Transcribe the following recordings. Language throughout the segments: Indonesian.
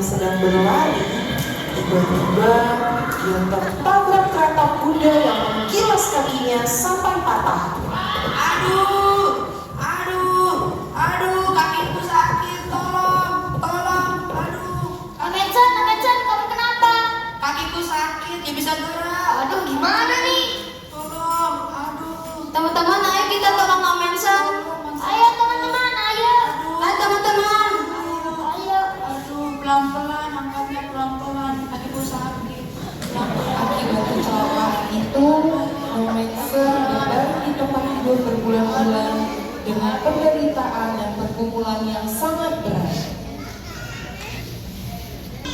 sedang berlari, tiba-tiba dia tertabrak kereta kuda yang mengkilas kakinya sampai patah. Aduh, aduh, aduh, kakiku sakit, tolong, aduh. Nametsan, kamu kenapa? Kakiku sakit, ya bisa gerak. Aduh, gimana nih? Tolong, aduh. Teman-teman, ayo kita tolong Nametsan. Ayo teman-teman, ayo. Ayo teman-teman. Ayo. Aduh, pelan-pelan, angkatnya pelan-pelan. Kakiku sakit. Akibat kecelakaan itu, Nametsan berada di tempat tidur berbulan-bulan dengan penderitaan dan pergumulan yang sangat berat.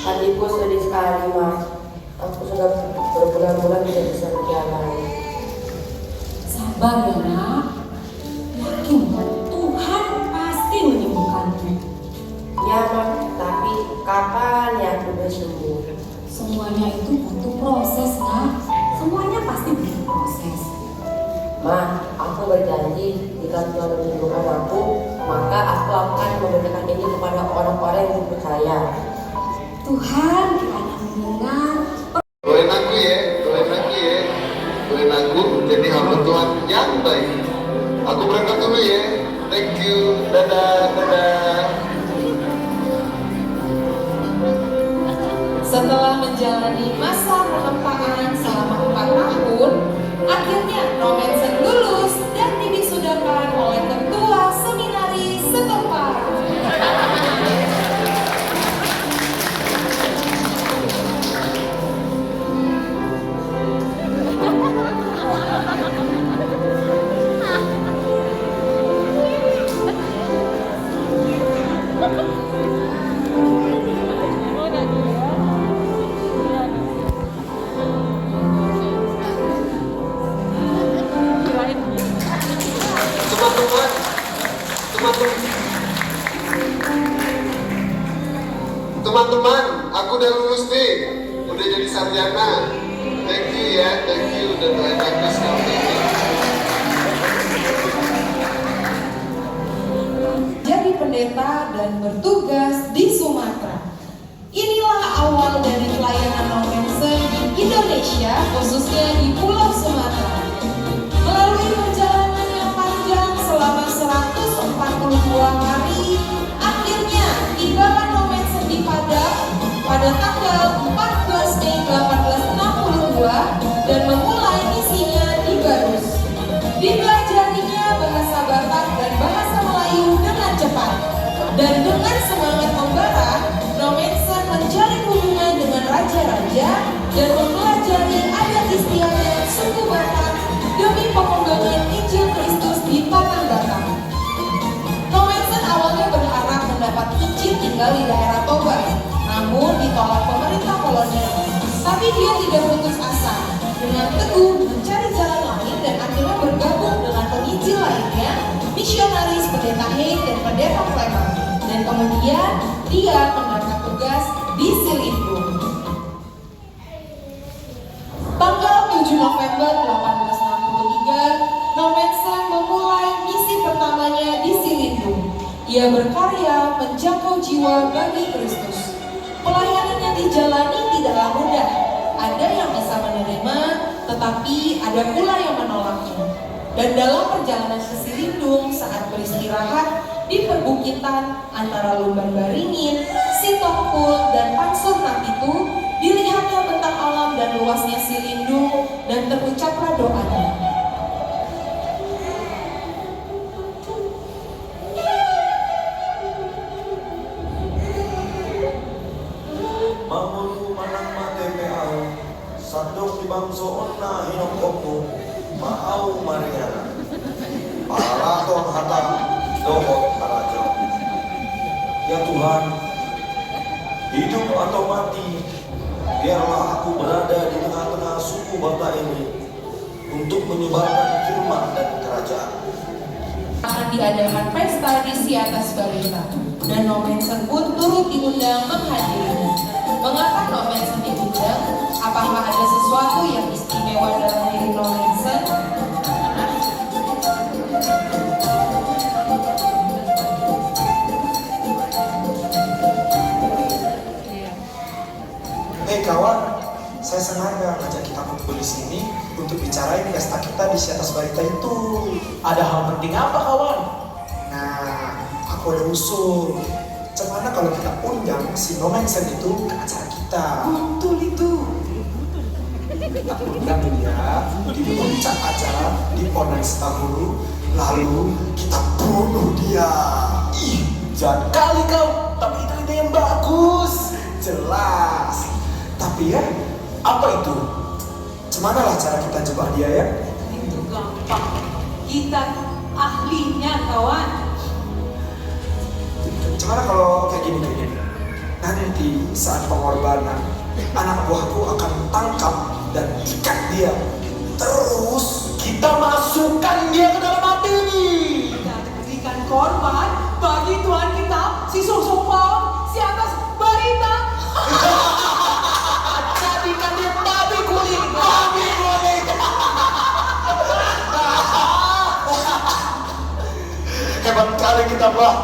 Hatiku sedih sekali, Mas. Aku sudah berbulan-bulan tidak bisa berjalan. Sabar ya nak, yakin Tuhan pasti menyembuhkanmu. Ya, Mas, tapi kapan ya aku bisa sembuh? Semuanya itu butuh proses nak, semuanya pasti butuh proses. Ma, aku berjanji jika Tuhan menyembuhkan aku, maka aku akan memberitakan ini kepada orang-orang yang dipercaya. Tuhan kiranya mendengar. Doain aku ya, doain aku jadi hamba Tuhan yang baik. Aku berangkat dulu ya, thank you, dadah. Setelah menjalani masa penempaan selama 4 tahun, akhirnya Nametsan lulus dan diwisudakan oleh ketua seminari setempat. Teman-teman, aku udah lulus nih, udah jadi sarjana. Thank you ya, udah doain aku sekali ini. Jadi pendeta dan bertugas di Sumatera. Inilah awal dari pelayanan Nametsan di Indonesia, khususnya di Pulau Sumatera. Melalui perjalanan yang panjang selama 142 hari, akhirnya tibalah Nametsan di Padang pada tanggal 14 Mei 1862 dan memulai misinya di Garut. Dipelajarinya bahasa Batak dan bahasa Melayu dengan cepat. Dan dengan semangat membara, Nametsan menjalin hubungan dengan raja-raja dan mempelajari adat istiadat suku Batak demi pengembangan Injil Kristus di tanah Batak. Nametsan awalnya berharap mendapat izin tinggal di daerah Toba, namun ditolak pemerintah kolonial. Tapi dia tidak putus asa, dengan teguh mencari jalan lain dan akhirnya bergabung dengan penginjil lainnya, misionaris Pendeta Haid dan Pendeta Clement. Dan kemudian dia mendapat tugas di Silindung. Tanggal 7 November 1863, Nametsan memulai misi pertamanya di Silindung. Ia berkarya menjangkau jiwa bagi Kristus. Pelayanan yang dijalani tidaklah mudah. Ada yang bisa menerima, tetapi ada pula yang menolaknya. Dan dalam perjalanan ke Silindung saat beristirahat di perbukitan antara Lumban Baringin, Sitongkul, dan Pansurnap itu, dilihatnya bentang alam dan luasnya Silindung dan terucaplah doanya. Mamulu manang mate peau, sandok di bangso onna hinok opo, maau mariana. Paraton hatam, dohot harajo. Ya Tuhan, hidup atau mati, biarlah aku berada di tengah-tengah suku Batak ini untuk menyebarkan firman dan kerajaan. Akan diadakan pesta di Siatas Balita dan Nametsan pun turut diundang menghadirinya. Mengapa Nametsan diundang? Apakah ada sesuatu yang istimewa dalam diri Nametsan? saya sengaja ngajak kita kumpul di sini untuk bicarain pesta kita di Siatas Barita itu. Ada hal penting apa kawan? Nah, aku ada usul. Gimana kalau kita undang si Nomensen itu ke acara kita? Betul itu. Kita undang dia di puncak acara di Ponai Setahulu, lalu kita bunuh dia. Ih, jangan kali kau. Tapi itu ide yang bagus. Jelas. Tapi ya, apa itu? Gimana lah cara kita jebak dia ya? Itu gampang. Kita ahlinya kawan. Gimana kalau kayak gini? Nanti saat pengorbanan, anak buahku akan tangkap dan ikat dia. Terus Kita masukkan dia ke dalam api ini. Dan berikan korban bagi Tuhan kita, si sosok Paul, si atas barita. Jadikan dia babi guling. Babi guling. hebat kali kita, Pak.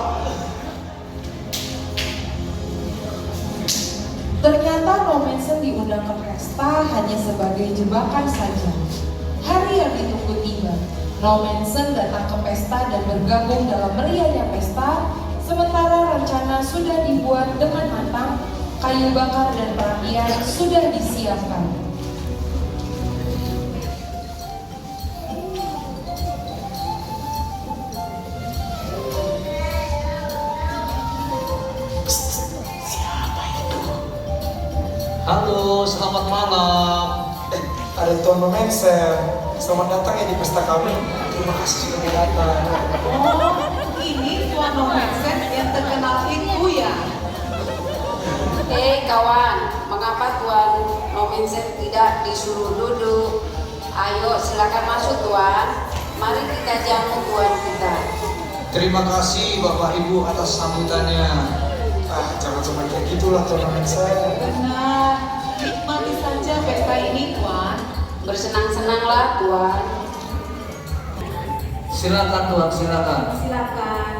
Ternyata Nomensen diundang ke pesta hanya sebagai jebakan saja. Hari yang ditunggu tiba. Nomensen datang ke pesta dan bergabung dalam meriahnya pesta. Sementara rencana sudah dibuat dengan matang, kayu bakar dan perapian sudah disiapkan. Halo, selamat malam. Ada Tuan Nomensen. Selamat datang ya di pesta kami. Terima kasih sudah datang. Oh, ini Tuan Nomensen yang terkenal itu ya? Kawan, mengapa Tuan Nomensen tidak disuruh duduk? Ayo silakan masuk Tuan. Mari kita jamu Tuan kita. Terima kasih Bapak Ibu atas sambutannya. Jangan cuma kayak gitulah Tuan Nomensen. Benar, nikmati saja pesta ini Tuan. Bersenang-senanglah Tuan. Silakan Tuan, silakan. Silakan.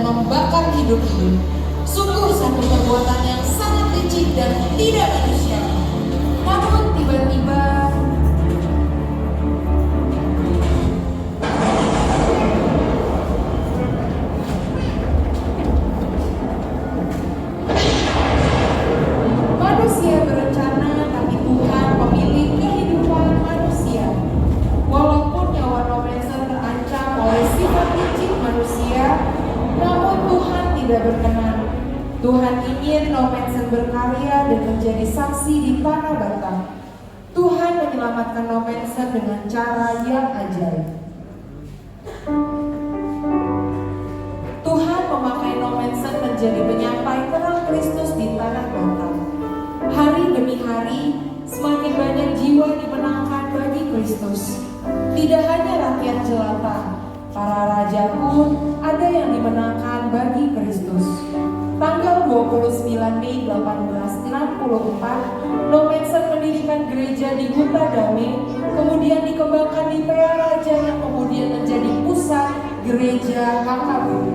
dan membakar hidup-hidup. Sungguh satu perbuatan yang sangat licik dan tidak manusiawi. Namun tiba-tiba manusia berencana, tapi Tuhan memilih kehidupan manusia. Walaupun nyawa Nomensen terancam oleh sifat licik manusia, namun Tuhan tidak berkenan. Tuhan ingin Nomensen berkarya dan menjadi saksi di tanah Batam. Tuhan menyelamatkan Nomensen dengan cara yang ajaib. Tuhan memakai Nomensen menjadi penyampai terang Kristus di tanah Batam. Hari demi hari, semakin banyak jiwa dimenangkan bagi Kristus. Tidak hanya rakyat jelata, para raja pun ada yang dimenangkan bagi Kristus. Tanggal 29 Mei 1864, Nomensen mendirikan gereja di Huta Damai, kemudian dikembangkan di Pearaja yang kemudian menjadi pusat gereja KKBU.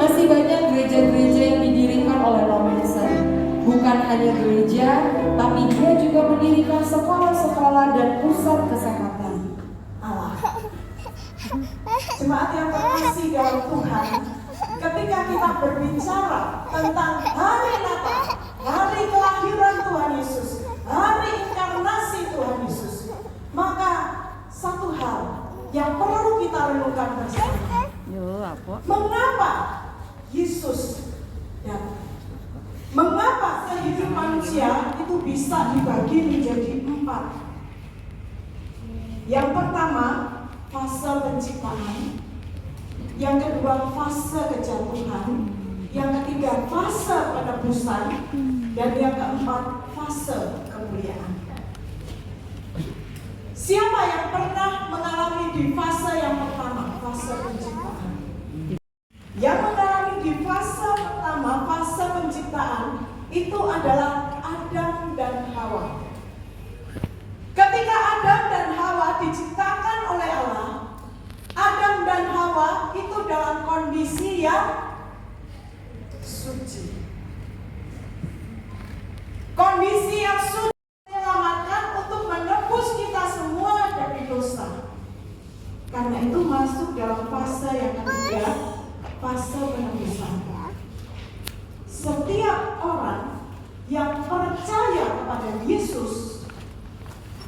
Masih banyak gereja-gereja yang didirikan oleh Nomensen. Bukan hanya gereja, tapi dia juga mendirikan sekolah-sekolah dan pusat kesehatan. Allah. Jemaat yang terkasih dalam Tuhan, ketika kita berbicara tentang hari Natal, hari kelahiran Tuhan Yesus, hari inkarnasi Tuhan Yesus, maka satu hal yang perlu kita renungkan bersama. Mengapa Yesus datang? Mengapa kehidupan manusia itu bisa dibagi menjadi 4? Yang pertama, fase penciptaan. Yang kedua, fase kejatuhan. Yang ketiga, fase penebusan. Dan yang keempat, fase kemuliaan. Siapa yang pernah mengalami di fase yang pertama, fase penciptaan? Yang mengalami di fase pertama, fase penciptaan, itu adalah Adam dan Hawa. Ketika Adam dan Hawa diciptakan oleh Allah, Adam dan Hawa itu dalam kondisi yang suci. Kondisi yang suci menyelamatkan untuk menebus kita semua dari dosa. Karena itu masuk dalam fase yang ketiga, fase penebusan. Setiap orang yang percaya kepada Yesus,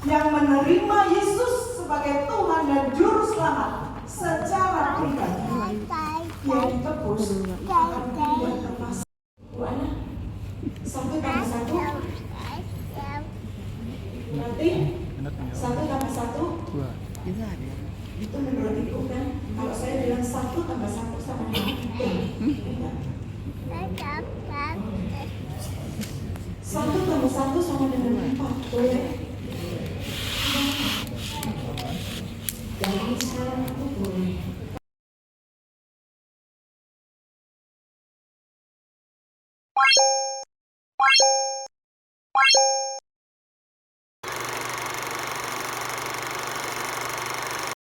yang menerima Yesus sebagai Tuhan dan Juru Selamat secara pribadi, yang ditebus akan pindah ke fase. Buana, 1 tambah 1 berarti 1 tambah 1 itu menurut ibu kan? Kalau saya bilang 1 tambah 1 sama dengan 3. 1 tambah 1 sama dengan 4, boleh? Jadi sekarang aku boleh.